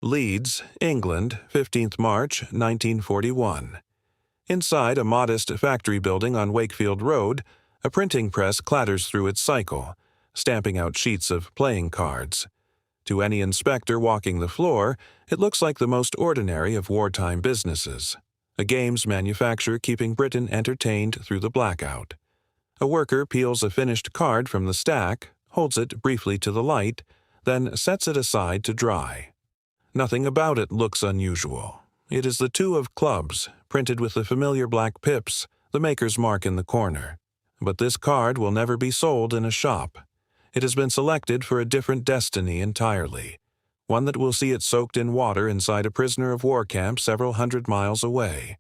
Leeds, England, 15th March, 1941. Inside a modest factory building on Wakefield Road, a printing press clatters through its cycle, stamping out sheets of playing cards. To any inspector walking the floor, it looks like the most ordinary of wartime businesses, a games manufacturer keeping Britain entertained through the blackout. A worker peels a finished card from the stack, holds it briefly to the light, then sets it aside to dry. Nothing about it looks unusual. It is the two of clubs, printed with the familiar black pips, the maker's mark in the corner. But this card will never be sold in a shop. It has been selected for a different destiny entirely, one that will see it soaked in water inside a prisoner of war camp several hundred miles away.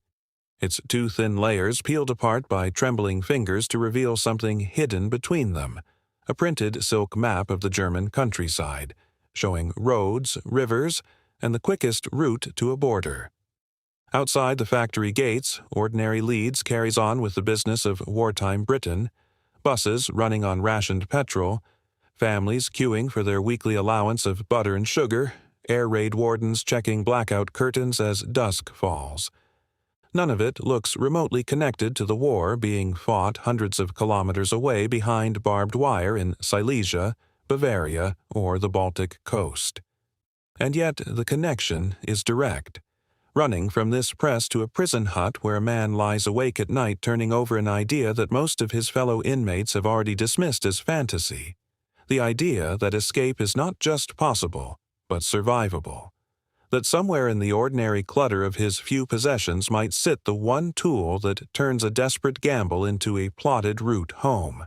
Its two thin layers peeled apart by trembling fingers to reveal something hidden between them, a printed silk map of the German countryside, showing roads, rivers, and the quickest route to a border. Outside the factory gates, ordinary Leeds carries on with the business of wartime Britain, buses running on rationed petrol, families queuing for their weekly allowance of butter and sugar, air raid wardens checking blackout curtains as dusk falls. None of it looks remotely connected to the war being fought hundreds of kilometers away behind barbed wire in Silesia, Bavaria, or the Baltic coast. And yet the connection is direct. Running from this press to a prison hut where a man lies awake at night turning over an idea that most of his fellow inmates have already dismissed as fantasy. The idea that escape is not just possible, but survivable. That somewhere in the ordinary clutter of his few possessions might sit the one tool that turns a desperate gamble into a plotted route home.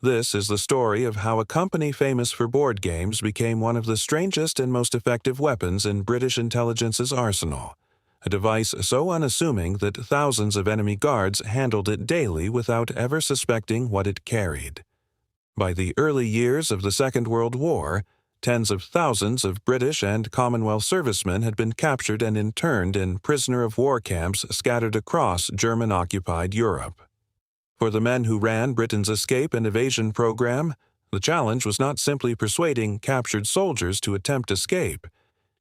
This is the story of how a company famous for board games became one of the strangest and most effective weapons in British intelligence's arsenal, a device so unassuming that thousands of enemy guards handled it daily without ever suspecting what it carried. By the early years of the Second World War, tens of thousands of British and Commonwealth servicemen had been captured and interned in prisoner-of-war camps scattered across German-occupied Europe. For the men who ran Britain's escape and evasion program, the challenge was not simply persuading captured soldiers to attempt escape.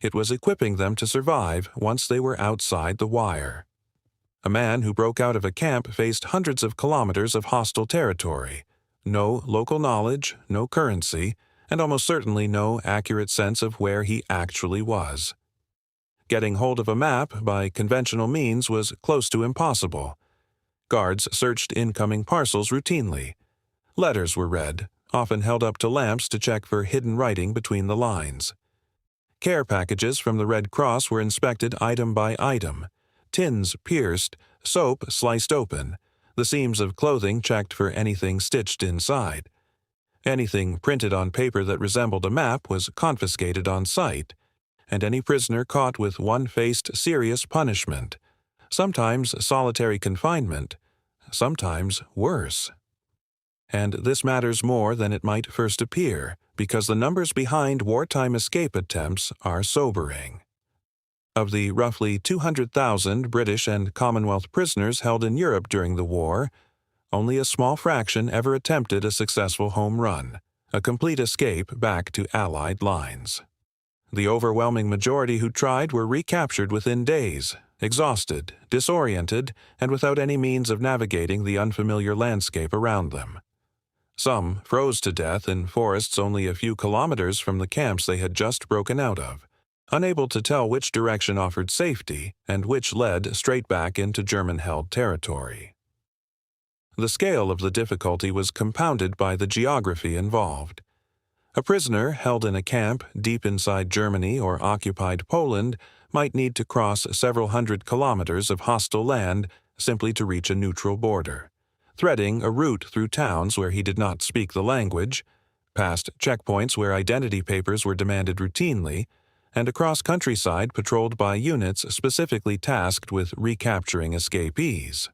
It was equipping them to survive once they were outside the wire. A man who broke out of a camp faced hundreds of kilometers of hostile territory, no local knowledge, no currency, and almost certainly no accurate sense of where he actually was. Getting hold of a map by conventional means was close to impossible. Guards searched incoming parcels routinely. Letters were read, often held up to lamps to check for hidden writing between the lines. Care packages from the Red Cross were inspected item by item, tins pierced, soap sliced open, the seams of clothing checked for anything stitched inside. Anything printed on paper that resembled a map was confiscated on sight, and any prisoner caught with one faced serious punishment, sometimes solitary confinement, sometimes worse. And this matters more than it might first appear, because the numbers behind wartime escape attempts are sobering. Of the roughly 200,000 British and Commonwealth prisoners held in Europe during the war, only a small fraction ever attempted a successful home run, a complete escape back to Allied lines. The overwhelming majority who tried were recaptured within days, exhausted, disoriented, and without any means of navigating the unfamiliar landscape around them. Some froze to death in forests only a few kilometers from the camps they had just broken out of, unable to tell which direction offered safety and which led straight back into German-held territory. The scale of the difficulty was compounded by the geography involved. A prisoner held in a camp deep inside Germany or occupied Poland might need to cross several hundred kilometers of hostile land simply to reach a neutral border, threading a route through towns where he did not speak the language, past checkpoints where identity papers were demanded routinely, and across countryside patrolled by units specifically tasked with recapturing escapees.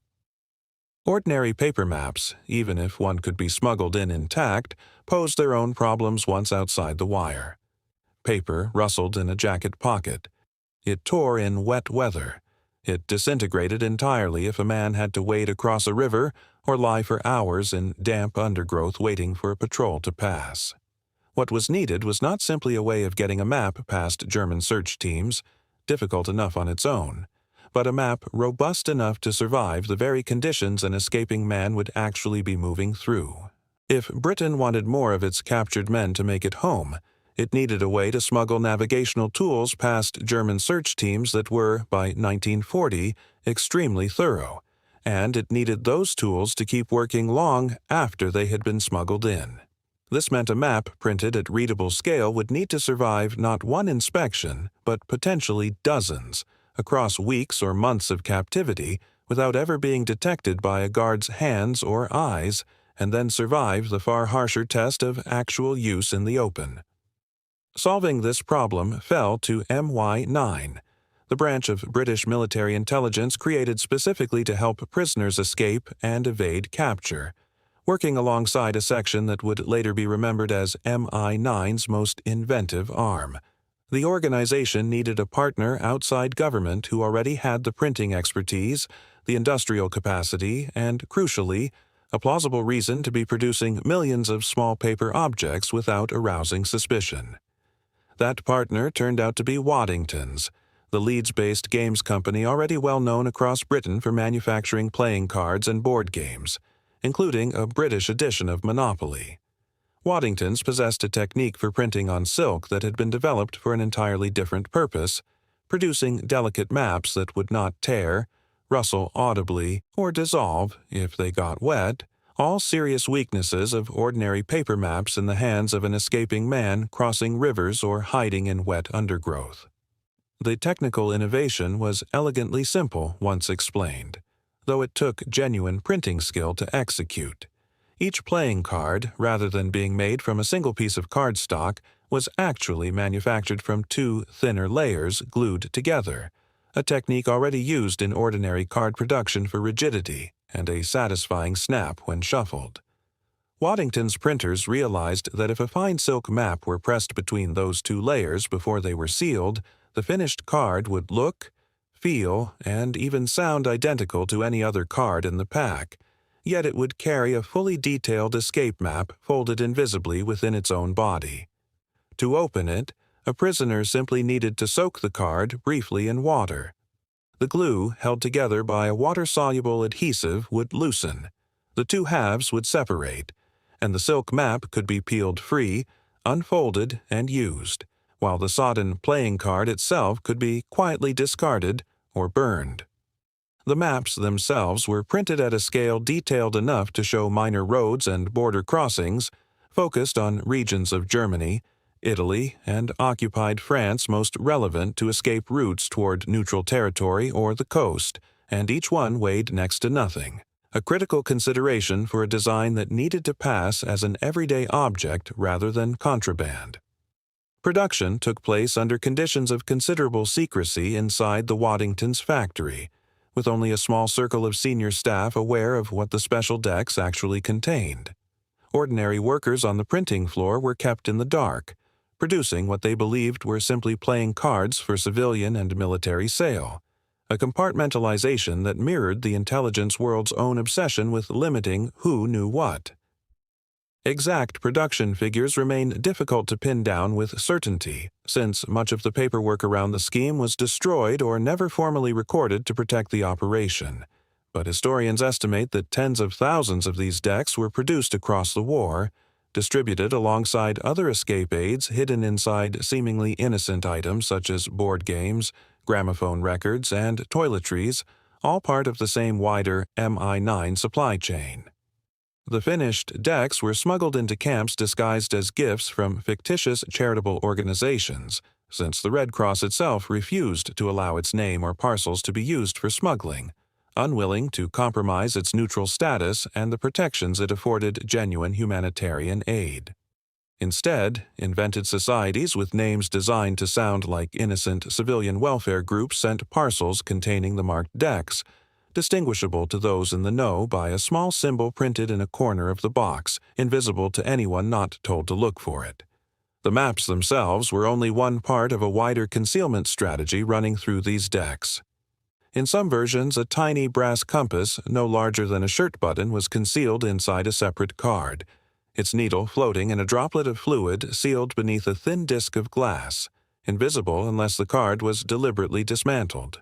Ordinary paper maps, even if one could be smuggled in intact, posed their own problems once outside the wire. Paper rustled in a jacket pocket. It tore in wet weather. It disintegrated entirely if a man had to wade across a river or lie for hours in damp undergrowth waiting for a patrol to pass. What was needed was not simply a way of getting a map past German search teams, difficult enough on its own, but a map robust enough to survive the very conditions an escaping man would actually be moving through. If Britain wanted more of its captured men to make it home, it needed a way to smuggle navigational tools past German search teams that were, by 1940, extremely thorough, and it needed those tools to keep working long after they had been smuggled in. This meant a map printed at readable scale would need to survive not one inspection, but potentially dozens, across weeks or months of captivity without ever being detected by a guard's hands or eyes, and then survive the far harsher test of actual use in the open. Solving this problem fell to MI9, the branch of British military intelligence created specifically to help prisoners escape and evade capture, working alongside a section that would later be remembered as MI9's most inventive arm. The organization needed a partner outside government who already had the printing expertise, the industrial capacity, and, crucially, a plausible reason to be producing millions of small paper objects without arousing suspicion. That partner turned out to be Waddington's, the Leeds-based games company already well known across Britain for manufacturing playing cards and board games, including a British edition of Monopoly. Waddington's possessed a technique for printing on silk that had been developed for an entirely different purpose, producing delicate maps that would not tear, rustle audibly, or dissolve if they got wet, all serious weaknesses of ordinary paper maps in the hands of an escaping man crossing rivers or hiding in wet undergrowth. The technical innovation was elegantly simple once explained, though it took genuine printing skill to execute. Each playing card, rather than being made from a single piece of cardstock, was actually manufactured from two thinner layers glued together, a technique already used in ordinary card production for rigidity and a satisfying snap when shuffled. Waddington's printers realized that if a fine silk map were pressed between those two layers before they were sealed, the finished card would look, feel, and even sound identical to any other card in the pack, yet it would carry a fully detailed escape map folded invisibly within its own body. To open it, a prisoner simply needed to soak the card briefly in water. The glue, held together by a water-soluble adhesive, would loosen. The two halves would separate, and the silk map could be peeled free, unfolded, and used, while the sodden playing card itself could be quietly discarded or burned. The maps themselves were printed at a scale detailed enough to show minor roads and border crossings, focused on regions of Germany, Italy, and occupied France most relevant to escape routes toward neutral territory or the coast, and each one weighed next to nothing, a critical consideration for a design that needed to pass as an everyday object rather than contraband. Production took place under conditions of considerable secrecy inside the Waddington's factory, with only a small circle of senior staff aware of what the special decks actually contained. Ordinary workers on the printing floor were kept in the dark, producing what they believed were simply playing cards for civilian and military sale, a compartmentalization that mirrored the intelligence world's own obsession with limiting who knew what. Exact production figures remain difficult to pin down with certainty, since much of the paperwork around the scheme was destroyed or never formally recorded to protect the operation, but historians estimate that tens of thousands of these decks were produced across the war, distributed alongside other escape aids hidden inside seemingly innocent items such as board games, gramophone records, and toiletries, all part of the same wider MI9 supply chain. The finished decks were smuggled into camps disguised as gifts from fictitious charitable organizations, since the Red Cross itself refused to allow its name or parcels to be used for smuggling, unwilling to compromise its neutral status and the protections it afforded genuine humanitarian aid. Instead, invented societies with names designed to sound like innocent civilian welfare groups sent parcels containing the marked decks, distinguishable to those in the know by a small symbol printed in a corner of the box, invisible to anyone not told to look for it. The maps themselves were only one part of a wider concealment strategy running through these decks. In some versions, a tiny brass compass, no larger than a shirt button, was concealed inside a separate card. its needle floating in a droplet of fluid sealed beneath a thin disk of glass, invisible unless the card was deliberately dismantled.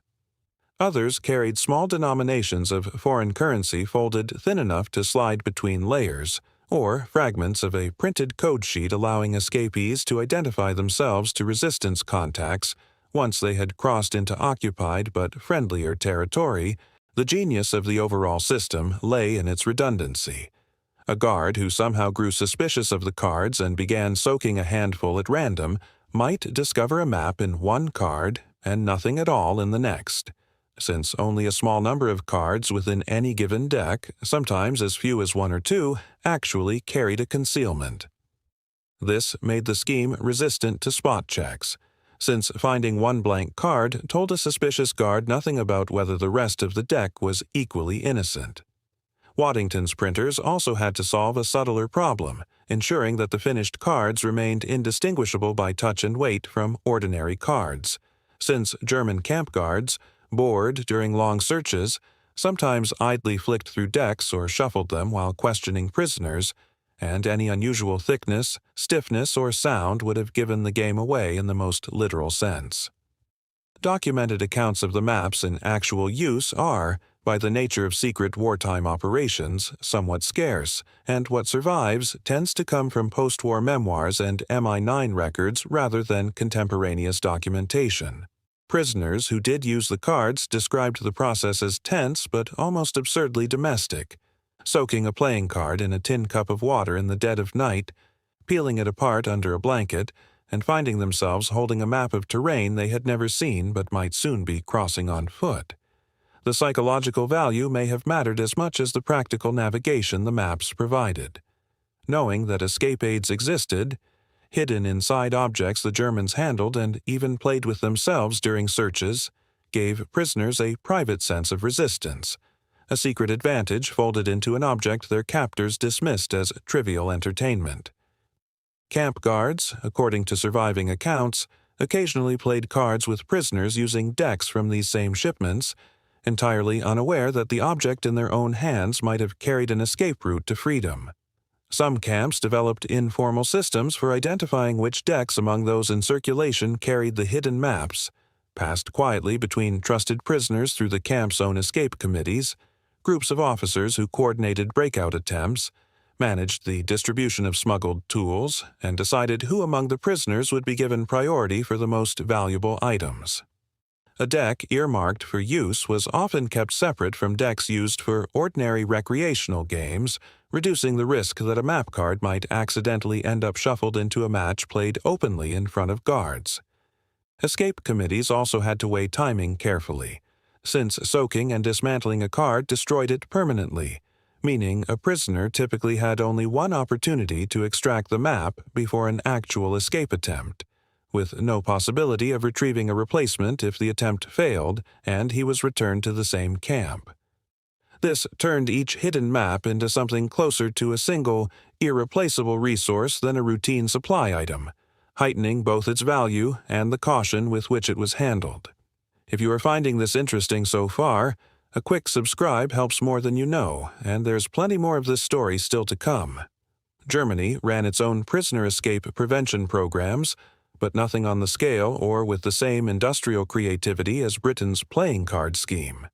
Others carried small denominations of foreign currency folded thin enough to slide between layers, or fragments of a printed code sheet allowing escapees to identify themselves to resistance contacts once they had crossed into occupied but friendlier territory. The genius of the overall system lay in its redundancy. A guard who somehow grew suspicious of the cards and began soaking a handful at random might discover a map in one card and nothing at all in the next, since only a small number of cards within any given deck, sometimes as few as one or two, actually carried a concealment. This made the scheme resistant to spot checks, since finding one blank card told a suspicious guard nothing about whether the rest of the deck was equally innocent. Waddington's printers also had to solve a subtler problem, ensuring that the finished cards remained indistinguishable by touch and weight from ordinary cards, since German camp guards, bored during long searches, sometimes idly flicked through decks or shuffled them while questioning prisoners, and any unusual thickness, stiffness, or sound would have given the game away in the most literal sense. Documented accounts of the maps in actual use are, by the nature of secret wartime operations, somewhat scarce, and what survives tends to come from post-war memoirs and MI9 records rather than contemporaneous documentation. Prisoners who did use the cards described the process as tense but almost absurdly domestic, soaking a playing card in a tin cup of water in the dead of night, peeling it apart under a blanket, and finding themselves holding a map of terrain they had never seen but might soon be crossing on foot. The psychological value may have mattered as much as the practical navigation the maps provided. Knowing that escape aids existed, hidden inside objects the Germans handled and even played with themselves during searches, gave prisoners a private sense of resistance, a secret advantage folded into an object their captors dismissed as trivial entertainment. Camp guards, according to surviving accounts, occasionally played cards with prisoners using decks from these same shipments, entirely unaware that the object in their own hands might have carried an escape route to freedom. Some camps developed informal systems for identifying which decks among those in circulation carried the hidden maps, passed quietly between trusted prisoners through the camp's own escape committees, groups of officers who coordinated breakout attempts, managed the distribution of smuggled tools, and decided who among the prisoners would be given priority for the most valuable items. A deck earmarked for use was often kept separate from decks used for ordinary recreational games, reducing the risk that a map card might accidentally end up shuffled into a match played openly in front of guards. Escape committees also had to weigh timing carefully, since soaking and dismantling a card destroyed it permanently, meaning a prisoner typically had only one opportunity to extract the map before an actual escape attempt, with no possibility of retrieving a replacement if the attempt failed and he was returned to the same camp. This turned each hidden map into something closer to a single, irreplaceable resource than a routine supply item, heightening both its value and the caution with which it was handled. If you are finding this interesting so far, a quick subscribe helps more than you know, and there's plenty more of this story still to come. Germany ran its own prisoner escape prevention programs, but nothing on the scale or with the same industrial creativity as Britain's playing card scheme.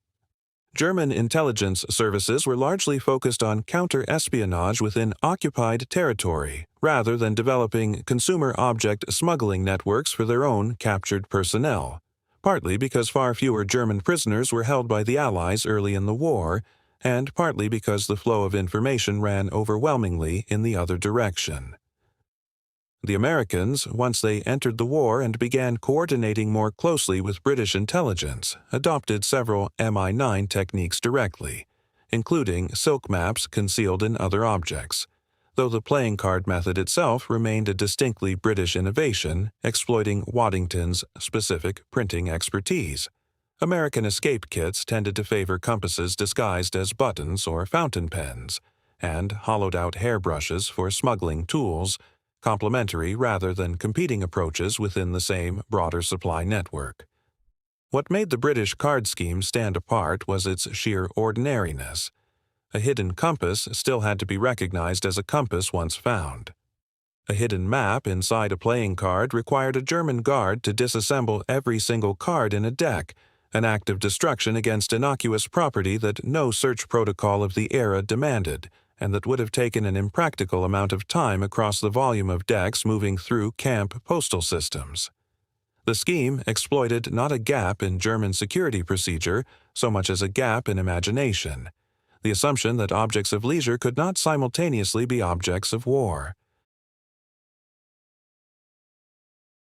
German intelligence services were largely focused on counter-espionage within occupied territory, rather than developing consumer object smuggling networks for their own captured personnel, partly because far fewer German prisoners were held by the Allies early in the war, and partly because the flow of information ran overwhelmingly in the other direction. The Americans, once they entered the war and began coordinating more closely with British intelligence, adopted several MI9 techniques directly, including silk maps concealed in other objects, though the playing card method itself remained a distinctly British innovation, exploiting Waddington's specific printing expertise. American escape kits tended to favor compasses disguised as buttons or fountain pens, and hollowed-out hairbrushes for smuggling tools, complementary rather than competing approaches within the same broader supply network. What made the British card scheme stand apart was its sheer ordinariness. A hidden compass still had to be recognized as a compass once found. A hidden map inside a playing card required a German guard to disassemble every single card in a deck, an act of destruction against innocuous property that no search protocol of the era demanded, and that would have taken an impractical amount of time across the volume of decks moving through camp postal systems. The scheme exploited not a gap in German security procedure so much as a gap in imagination, the assumption that objects of leisure could not simultaneously be objects of war.